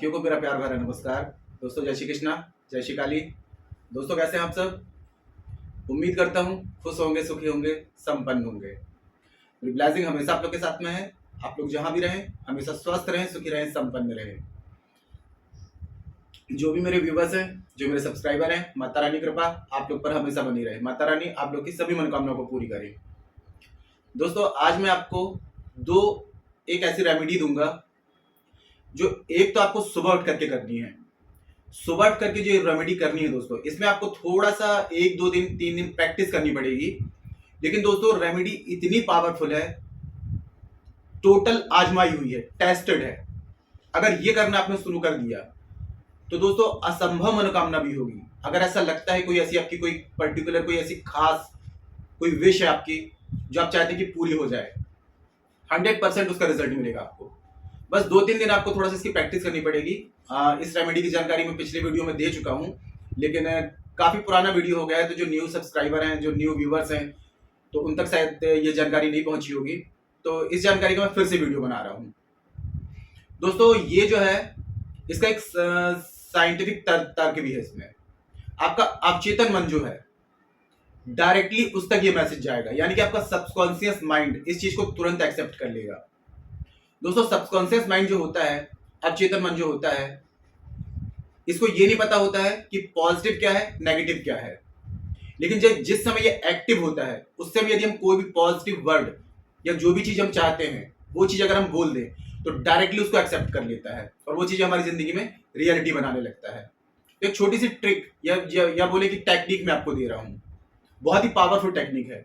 साथियों को मेरा प्यार भरा नमस्कार। दोस्तों जय श्री कृष्णा, जय श्री काली। दोस्तों कैसे हैं आप सब? उम्मीद करता हूँ खुश होंगे, सुखी होंगे, संपन्न होंगे। मेरी ब्लेसिंग हमेशा आप लोग के साथ में है। आप लोग जहाँ भी रहें हमेशा स्वस्थ रहें, सुखी रहें, संपन्न रहें। जो भी मेरे व्यूवर्स हैं, जो मेरे सब्सक्राइबर हैं, माता रानी कृपा आप लोग पर हमेशा बनी रहे। माता रानी आप लोग की सभी मनोकामनाओं को पूरी करे। दोस्तों आज मैं आपको एक ऐसी रेमेडी दूंगा जो एक तो आपको सुबह उठ करके करनी है। सुबह उठ करके जो रेमेडी करनी है दोस्तों, इसमें आपको थोड़ा सा 1-2 दिन 3 दिन प्रैक्टिस करनी पड़ेगी। लेकिन दोस्तों रेमेडी इतनी पावरफुल है, टोटल आजमाई हुई है, टेस्टेड है। अगर ये करना आपने शुरू कर दिया तो दोस्तों असंभव मनोकामना भी होगी। अगर ऐसा लगता है कोई ऐसी आपकी कोई पर्टिकुलर कोई ऐसी खास कोई विश है आपकी जो आप चाहते हैं कि पूरी हो जाए, 100% उसका रिजल्ट मिलेगा आपको। बस 2-3 दिन आपको थोड़ा सा इसकी प्रैक्टिस करनी पड़ेगी। इस रेमेडी की जानकारी मैं पिछले वीडियो में दे चुका हूँ, लेकिन काफ़ी पुराना वीडियो हो गया है, तो जो न्यू सब्सक्राइबर हैं, जो न्यू व्यूवर्स हैं, तो उन तक शायद ये जानकारी नहीं पहुंची होगी। तो इस जानकारी का मैं फिर से वीडियो बना रहा हूँ। दोस्तों ये जो है इसका एक साइंटिफिक तर्क भी है। इसमें आपका अवचेतन मन जो है डायरेक्टली उस तक ये मैसेज जाएगा, यानी कि आपका सबकॉन्शियस माइंड इस चीज को तुरंत एक्सेप्ट कर लेगा। दोस्तों सबकॉन्शियस माइंड जो होता है, अवचेतन मन जो होता है, इसको ये नहीं पता होता है कि पॉजिटिव क्या है, नेगेटिव क्या है। लेकिन जब जिस समय ये एक्टिव होता है उस समय यदि हम कोई भी पॉजिटिव वर्ड या जो भी चीज हम चाहते हैं वो चीज अगर हम बोल दें तो डायरेक्टली उसको एक्सेप्ट कर लेता है और वो चीज हमारी जिंदगी में रियलिटी बनाने लगता है। तो एक छोटी सी ट्रिक या बोले कि टेक्निक मैं आपको दे रहा हूँ, बहुत ही पावरफुल टेक्निक है।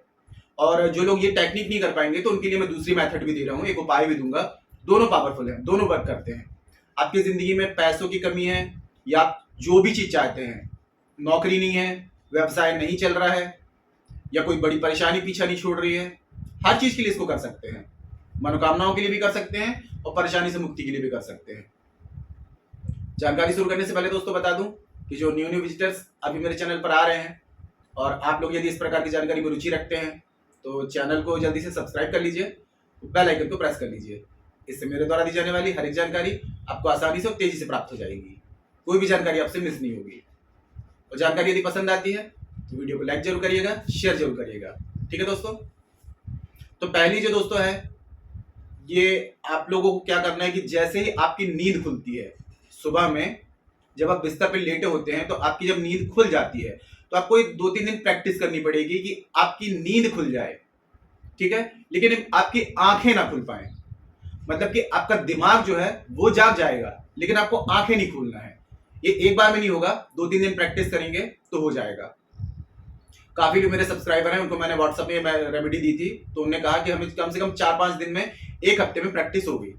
और जो लोग ये टेक्निक नहीं कर पाएंगे तो उनके लिए मैं दूसरी मेथड भी दे रहा हूँ, एक उपाय भी दूंगा। दोनों पावरफुल हैं, दोनों वर्क करते हैं। आपकी जिंदगी में पैसों की कमी है या आप जो भी चीज चाहते हैं, नौकरी नहीं है, व्यवसाय नहीं चल रहा है या कोई बड़ी परेशानी पीछा नहीं छोड़ रही है, हर चीज के लिए इसको कर सकते हैं। मनोकामनाओं के लिए भी कर सकते हैं और परेशानी से मुक्ति के लिए भी कर सकते हैं। जानकारी शुरू करने से पहले दोस्तों बता दूं कि जो न्यू विजिटर्स अभी मेरे चैनल पर आ रहे हैं और आप लोग यदि इस प्रकार की जानकारी में रुचि रखते हैं तो चैनल को जल्दी से सब्सक्राइब कर लीजिए, बेल आइकन को प्रेस कर लीजिए। इससे मेरे द्वारा दी जाने वाली हर एक जानकारी आपको आसानी से और तेजी से प्राप्त हो जाएगी, कोई भी जानकारी आपसे मिस नहीं होगी। और जानकारी यदि पसंद आती है तो वीडियो को लाइक जरूर करिएगा, शेयर जरूर करिएगा। ठीक है दोस्तों, तो पहली जो दोस्तों है, ये आप लोगों को क्या करना है कि जैसे ही आपकी नींद खुलती है सुबह में, जब आप बिस्तर पे लेटे होते हैं तो आपकी जब नींद खुल जाती है तो आपको 2-3 दिन प्रैक्टिस करनी पड़ेगी कि आपकी नींद खुल जाए। ठीक है, लेकिन आपकी आंखें ना खुल पाए, मतलब कि आपका दिमाग जो है वो जाग जाएगा लेकिन आपको आंखें नहीं खोलना है। ये एक बार में नहीं होगा, 2-3 दिन प्रैक्टिस करेंगे तो हो जाएगा। काफी लोग मेरे सब्सक्राइबर हैं, उनको मैंने व्हाट्सएप में मैं रेमेडी दी थी, तो उन्होंने कहा कि हमें कम से कम 4-5 दिन में, एक हफ्ते में प्रैक्टिस होगी।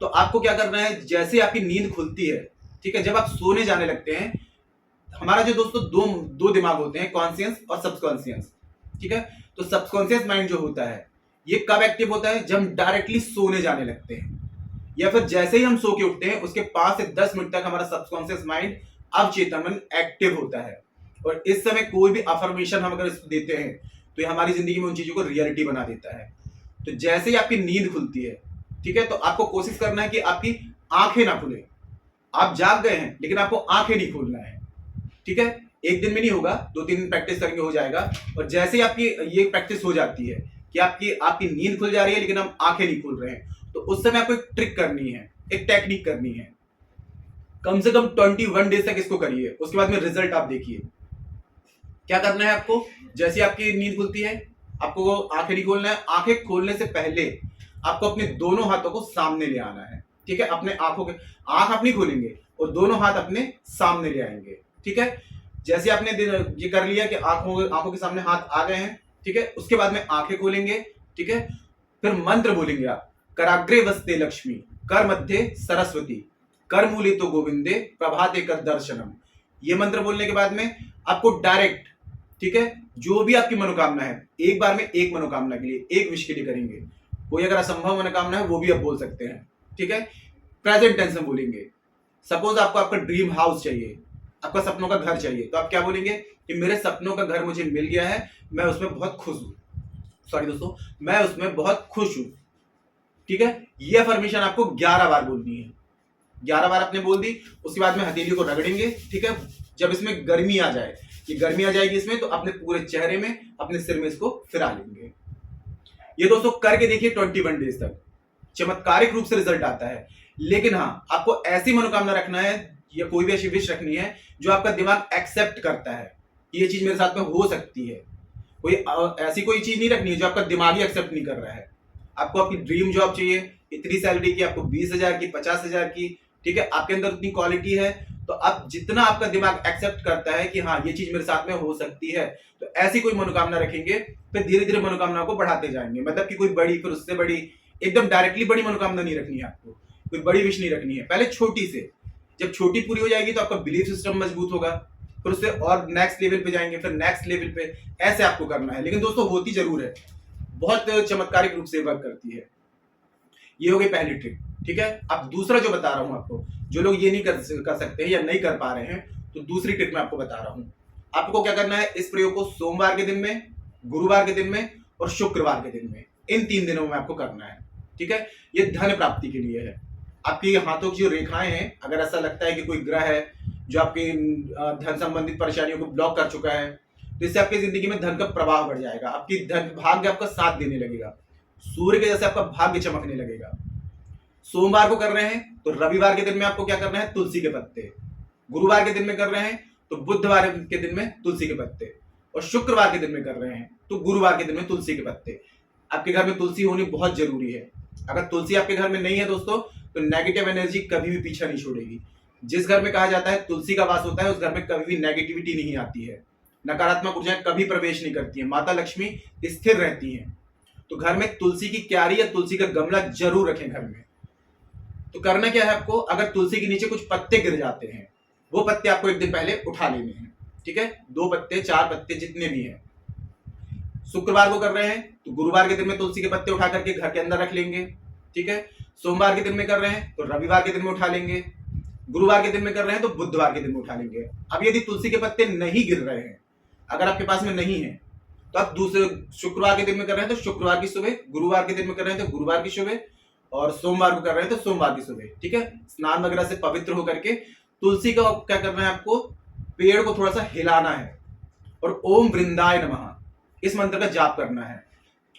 तो आपको क्या करना है, जैसे आपकी नींद खुलती है, ठीक है, जब आप सोने जाने लगते हैं, हमारा जो दोस्तों दो दिमाग होते हैं, कॉन्शियस और सबकॉन्शियस। ठीक है, तो सबकॉन्शियस माइंड जो होता है ये कब एक्टिव होता है, जब हम डायरेक्टली सोने जाने लगते हैं या फिर जैसे ही हम सो के उठते हैं उसके 5 से 10 मिनट तक हमारा सबकॉन्शियस माइंड अवचेतन मन एक्टिव होता है। और इस समय कोई भी अफर्मेशन हम अगर देते हैं तो ये हमारी जिंदगी में उन चीजों को रियलिटी बना देता है। तो जैसे ही आपकी नींद खुलती है, ठीक है, तो आपको कोशिश करना है कि आपकी आंखें ना खुले। आप जाग गए हैं लेकिन आपको आंखें नहीं खोलना है। ठीक है, एक दिन में नहीं होगा, 2-3 दिन प्रैक्टिस करेंगे हो जाएगा। और जैसे ही आपकी ये प्रैक्टिस हो जाती है कि आपकी नींद खुल जा रही है लेकिन हम आंखें नहीं खोल रहे हैं, तो उस समय आपको एक ट्रिक करनी है, एक टेक्निक करनी है। कम से कम 21 डेज तक इसको करिए, उसके बाद में रिजल्ट आप देखिए। क्या करना है आपको, जैसे आपकी नींद खुलती है आपको आंखें नहीं खोलना है। आंखें खोलने से पहले आपको अपने दोनों हाथों को सामने ले आना है। ठीक है, अपने आंख आप नहीं खोलेंगे और दोनों हाथ अपने सामने ले आएंगे। ठीक है, जैसे आपने ये कर लिया कि आंखों के सामने हाथ आ गए हैं, ठीक है, उसके बाद में आंखें खोलेंगे। ठीक है, फिर मंत्र बोलेंगे आप, कराग्रे वस्ते लक्ष्मी, कर मध्य सरस्वती, कर मूले तो गोविंदे, प्रभाते कर दर्शनम। ये मंत्र बोलने के बाद में आपको डायरेक्ट, ठीक है, जो भी आपकी मनोकामना है, एक बार में एक मनोकामना के लिए, एक विश के लिए करेंगे। कोई अगर असंभव मनोकामना है वो भी आप बोल सकते हैं। ठीक है, प्रेजेंट टेंस में बोलेंगे। सपोज आपको आपका ड्रीम हाउस चाहिए, आपका सपनों का घर चाहिए, तो आप क्या बोलेंगे कि मेरे सपनों का घर मुझे मिल गया है, मैं उसमें बहुत खुश हूं। सॉरी दोस्तों, मैं उसमें बहुत खुश हूं। ठीक है, ये अफर्मेशन आपको 11 बार बोलनी है। 11 बार आपने बोल दी, उसके बाद में हथेली को रगड़ेंगे, ठीक है। जब इसमें गर्मी आ जाए, ये गर्मी आ जाएगी इसमें, तो अपने पूरे चेहरे में, अपने सिर में इसको फिरा लेंगे। ये दोस्तों करके देखिए 21 डेज तक, चमत्कारिक रूप से रिजल्ट आता है। लेकिन हाँ, आपको ऐसी मनोकामना रखना है या कोई भी ऐसी विश रखनी है जो आपका दिमाग एक्सेप्ट करता है कि ये चीज मेरे साथ में हो सकती है। कोई ऐसी कोई चीज नहीं रखनी है जो आपका दिमाग ही एक्सेप्ट नहीं कर रहा है। आपको आपकी ड्रीम जॉब चाहिए, इतनी सैलरी की, आपको 20,000 की, 50,000 की, ठीक है। आपके अंदर उतनी क्वालिटी है, तो आप जितना आपका दिमाग एक्सेप्ट करता है कि हाँ ये चीज मेरे साथ में हो सकती है, तो ऐसी कोई मनोकामना रखेंगे, फिर धीरे धीरे मनोकामना को बढ़ाते जाएंगे। मतलब कि कोई बड़ी, फिर उससे बड़ी, एकदम डायरेक्टली बड़ी मनोकामना नहीं रखनी है आपको, कोई बड़ी विश नहीं रखनी है। पहले छोटी से, जब छोटी पूरी हो जाएगी तो आपका बिलीफ सिस्टम मजबूत होगा, फिर उससे और नेक्स्ट लेवल पे जाएंगे, फिर नेक्स्ट लेवल पे, ऐसे आपको करना है। लेकिन दोस्तों होती जरूर है, बहुत चमत्कारिक रूप से वर्क करती है। ये हो गई पहली ट्रिक, ठीक है। अब दूसरा जो बता रहा हूं आपको, जो लोग ये नहीं कर सकते या नहीं कर पा रहे हैं, तो दूसरी ट्रिक मैं आपको बता रहा हूं। आपको क्या करना है, इस प्रयोग को सोमवार के दिन में, गुरुवार के दिन में और शुक्रवार के दिन में, इन 3 दिनों में आपको करना है, ठीक है। ये धन प्राप्ति के लिए है। आपकी हाथों की जो रेखाएं हैं, अगर ऐसा लगता है कि कोई ग्रह है जो आपकी धन संबंधित परेशानियों को ब्लॉक कर चुका है, तो इससे आपकी जिंदगी में धन का प्रवाह बढ़ जाएगा, आपकी धन भाग्य आपका साथ देने लगेगा, सूर्य के जैसे आपका भाग्य चमकने लगेगा। सोमवार को कर रहे हैं तो रविवार के दिन में आपको क्या करना है, तुलसी के पत्ते। गुरुवार के दिन में कर रहे हैं तो बुधवार के दिन में तुलसी के पत्ते, और शुक्रवार के दिन में कर रहे हैं तो गुरुवार के दिन में तुलसी के पत्ते। आपके घर में तुलसी होनी बहुत जरूरी है। अगर तुलसी आपके घर में नहीं है दोस्तों, तो नेगेटिव एनर्जी कभी भी पीछा नहीं छोड़ेगी। जिस घर में कहा जाता है तुलसी का वास होता है, उस घर में कभी भी नेगेटिविटी नहीं आती है, नकारात्मक ऊर्जाएं कभी प्रवेश नहीं करती है, माता लक्ष्मी स्थिर रहती हैं। तो घर में तुलसी की क्यारी या तुलसी का गमला जरूर रखें घर में। तो करना क्या है आपको, अगर तुलसी के नीचे कुछ पत्ते गिर जाते हैं, वो पत्ते आपको एक दिन पहले उठा लेने हैं, ठीक है। 2 पत्ते, 4 पत्ते, जितने भी हैं। शुक्रवार को कर रहे हैं तो गुरुवार के दिन में तुलसी के पत्ते उठा करके घर के अंदर रख लेंगे, ठीक है। सोमवार के दिन में कर रहे हैं तो रविवार के दिन में उठा लेंगे, गुरुवार के दिन में कर रहे हैं तो बुधवार के दिन में उठा लेंगे। अब यदि तुलसी के पत्ते नहीं गिर रहे हैं, अगर आपके पास में नहीं है, तो आप दूसरे शुक्रवार के दिन में कर रहे हैं तो शुक्रवार की सुबह, गुरुवार के दिन में कर रहे हैं तो गुरुवार की सुबह, और सोमवार को कर रहे हैं तो सोमवार की सुबह, ठीक है। स्नान वगैरह से पवित्र होकर के तुलसी का क्या करना है आपको, पेड़ को थोड़ा सा हिलाना है और ओम वृंदाय नमः इस मंत्र का जाप करना है।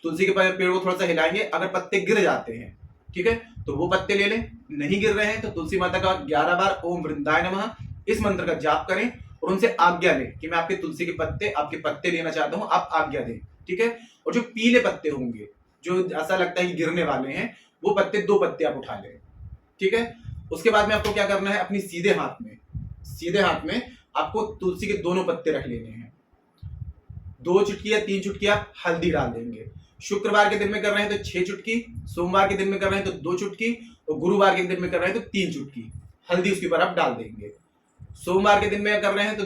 तुलसी के पेड़ को थोड़ा सा हिलाएंगे, अगर पत्ते गिर जाते हैं, ठीक है, तो वो पत्ते ले लें। नहीं गिर रहे हैं तो तुलसी माता का 11 बार ओम वृंदाय नमः इस मंत्र का जाप करें और उनसे आज्ञा लें कि मैं आपके तुलसी के पत्ते, आपके पत्ते लेना चाहता हूं, आप आज्ञा दें, ठीक है। और जो पीले पत्ते होंगे, जो ऐसा लगता है कि गिरने वाले हैं, वो पत्ते 2 पत्ते आप उठा लें, ठीक है। उसके बाद में आपको क्या करना है, अपनी सीधे हाथ में आपको तुलसी के दोनों पत्ते रख लेने हैं। 2 चुटकी या 3 चुटकी आप हल्दी डाल देंगे। शुक्रवार के दिन में कर रहे हैं तो 6 चुटकी, सोमवार के दिन में कर रहे हैं तो 2 चुटकी, और गुरुवार के दिन में कर रहे हैं तो 3 चुटकी हल्दी उसके ऊपर आप डाल देंगे। सोमवार के दिन में कर रहे हैं तो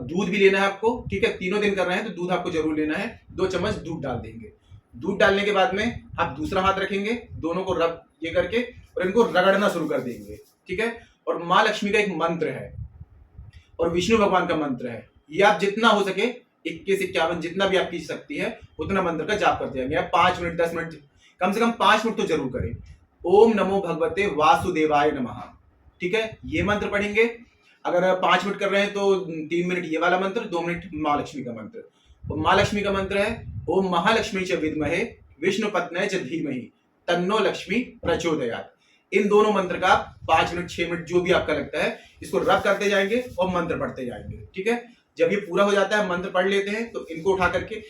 दूध भी लेना है आपको, ठीक है। तीनों दिन कर रहे हैं तो दूध आपको जरूर लेना है, 2 चम्मच दूध डाल देंगे। दूध डालने के बाद में आप दूसरा हाथ रखेंगे, दोनों को रब ये करके और इनको रगड़ना शुरू कर देंगे, ठीक है। और माँ लक्ष्मी का एक मंत्र है और विष्णु भगवान का मंत्र है, ये आप जितना हो सके 21, 51 जितना भी आपकी शक्ति है उतना मंत्र का जाप करते जाएंगे। 5 मिनट, 10 मिनट, कम से कम 5 मिनट तो जरूर करें। ओम नमो भगवते वासुदेवाय नमः, ठीक है, ये मंत्र पढ़ेंगे। अगर 5 मिनट कर रहे हैं तो 3 मिनट ये वाला मंत्र, 2 मिनट माँ लक्ष्मी का मंत्र। तो माँ लक्ष्मी का मंत्र है ओम महालक्ष्मी च विद्महे विष्णु पत्न्यै च धीमहि तन्नो लक्ष्मी प्रचोदयात्। इन दोनों मंत्र का 5 मिनट, 6 मिनट जो भी आपका लगता है, इसको रब करते जाएंगे और मंत्र पढ़ते जाएंगे, ठीक है। जब ये पूरा हो जाता है, मंत्र पढ़ लेते हैं, तो इनको उठा करके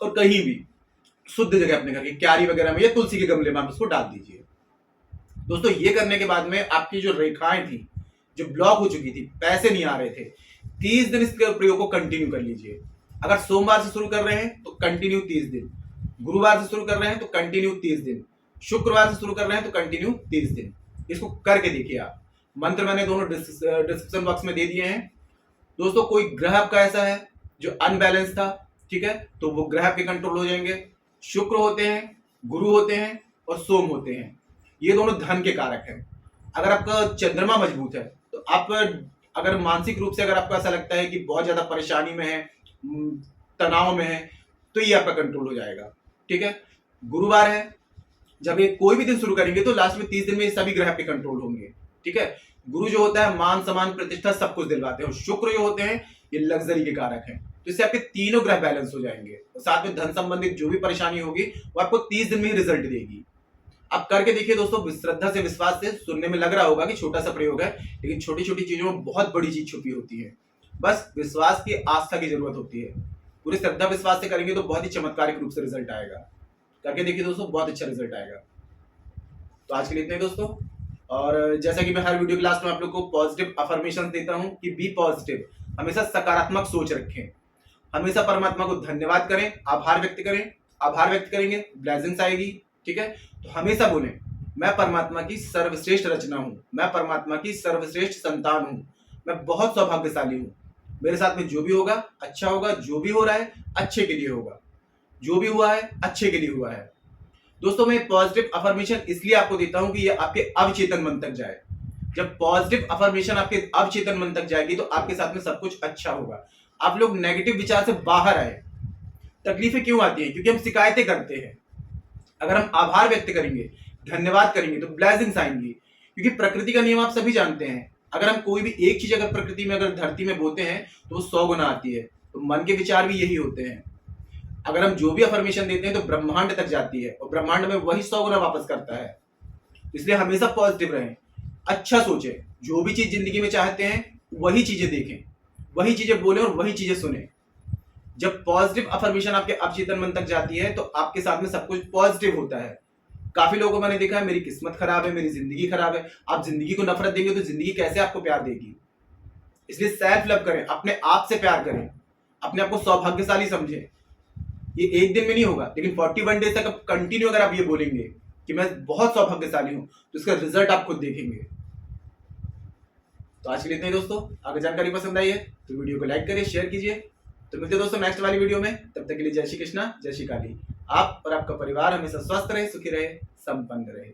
और कहीं भी शुद्ध जगह अपने घर की क्यारी वगैरह में या तुलसी के गमले में आप उसको डाल दीजिए। दोस्तों ये करने के बाद में आपकी जो रेखाएं थी, जो ब्लॉक हो चुकी थी, पैसे नहीं आ रहे थे, 30 दिन इसके प्रयोग को कंटिन्यू कर लीजिए। अगर सोमवार से शुरू कर रहे हैं तो कंटिन्यू 30 दिन, गुरुवार से शुरू कर रहे हैं तो कंटिन्यू 30 दिन, शुक्रवार से शुरू कर रहे हैं तो कंटिन्यू 30 दिन। इसको करके देखिए आप। मंत्र मैंने दोनों डिस्क्रिप्शन बॉक्स में दे दिए हैं। दोस्तों कोई ग्रह आपका ऐसा है जो अनबैलेंस था, ठीक है, तो वो ग्रह आपके कंट्रोल हो जाएंगे। शुक्र होते हैं, गुरु होते हैं और सोम होते हैं, ये दोनों धन के कारक हैं। अगर आपका चंद्रमा मजबूत है तो आप अगर मानसिक रूप से अगर आपको ऐसा लगता है कि बहुत ज्यादा परेशानी में है, तनाव में है, तो ये आपका कंट्रोल हो जाएगा, ठीक है। गुरुवार है, जब ये कोई भी दिन शुरू करेंगे तो लास्ट में 30 दिन में ये सभी ग्रह आपके कंट्रोल होंगे, ठीक है। गुरु जो होता है मान सम्मान प्रतिष्ठा सब कुछ दिलवाते हैं, और शुक्र जो होते हैं ये लग्जरी के कारक हैं। तो इससे आपके तीनों ग्रह बैलेंस हो जाएंगे, और साथ में धन संबंधित जो भी परेशानी होगी वो आपको 30 दिन में ही रिजल्ट देगी। आप करके देखिए दोस्तों, श्रद्धा से विश्वास से। सुनने में लग रहा होगा कि छोटा सा प्रयोग है, लेकिन छोटी छोटी चीजों में बहुत बड़ी चीज छुपी होती है। बस विश्वास की, आस्था की जरूरत होती है। पूरे श्रद्धा विश्वास से करेंगे तो बहुत ही चमत्कारिक रूप से रिजल्ट आएगा। करके देखिए दोस्तों, बहुत अच्छा रिजल्ट आएगा। तो आज के लिए इतना ही दोस्तों। और जैसा कि मैं हर वीडियो के लास्ट में आप लोग को पॉजिटिव अफर्मेशन देता हूं कि बी पॉजिटिव, हमेशा सकारात्मक सोच रखें, हमेशा परमात्मा को धन्यवाद करें, आभार व्यक्त करें। आभार व्यक्त करेंगे ब्लेसिंग्स आएगी, ठीक है। तो हमेशा बोलें, मैं परमात्मा की सर्वश्रेष्ठ रचना हूं, मैं परमात्मा की सर्वश्रेष्ठ संतान हूं, मैं बहुत सौभाग्यशाली हूं। मेरे साथ में जो भी होगा अच्छा होगा, जो भी हो रहा है अच्छे के लिए होगा, जो भी हुआ है अच्छे के लिए हुआ है। दोस्तों मैं पॉजिटिव अफर्मेशन इसलिए आपको देता हूं कि ये आपके अवचेतन मन तक जाए। जब पॉजिटिव अफर्मेशन आपके अवचेतन मन तक जाएगी तो आपके साथ में सब कुछ अच्छा होगा। आप लोग नेगेटिव विचार से बाहर आए। तकलीफें क्यों आती हैं? क्योंकि हम शिकायतें करते हैं। अगर हम आभार व्यक्त करेंगे, धन्यवाद करेंगे तो ब्लेसिंग्स आएंगी। क्योंकि प्रकृति का नियम आप सभी जानते हैं, अगर हम कोई भी एक चीज अगर प्रकृति में, अगर धरती में बोते हैं तो वो 100 गुना आती है। तो मन के विचार भी यही होते हैं। अगर हम जो भी अफर्मेशन देते हैं तो ब्रह्मांड तक जाती है, और ब्रह्मांड में वही 100 गुना वापस करता है। इसलिए हमेशा पॉजिटिव रहें, अच्छा सोचें, जो भी चीज जिंदगी में चाहते हैं वही चीजें देखें, वही चीजें बोलें और वही चीजें सुने। जब पॉजिटिव अफर्मेशन आपके अवचेतन मन तक जाती है तो आपके साथ में सब कुछ पॉजिटिव होता है। काफी लोगों को मैंने देखा है, मेरी किस्मत खराब है, मेरी जिंदगी खराब है। आप जिंदगी को नफरत देंगे तो जिंदगी कैसे आपको प्यार देगी? इसलिए सेल्फ लव करें, अपने आप से प्यार करें, अपने आप को सौभाग्यशाली समझें। ये एक दिन में नहीं होगा, लेकिन 41 डेज तक कंटिन्यू अगर आप ये बोलेंगे कि मैं बहुत सौभाग्यशाली हूं, तो इसका रिजल्ट आप खुद देखेंगे। तो आज के लिए इतना ही दोस्तों। अगर जानकारी पसंद आई है तो वीडियो को लाइक करिए, शेयर कीजिए। तो मिलते हैं दोस्तों नेक्स्ट वाली वीडियो में। तब तक के लिए जय श्री कृष्णा, जय श्री काली। आप और आपका परिवार हमेशा स्वस्थ रहे, सुखी रहे, संपन्न रहे।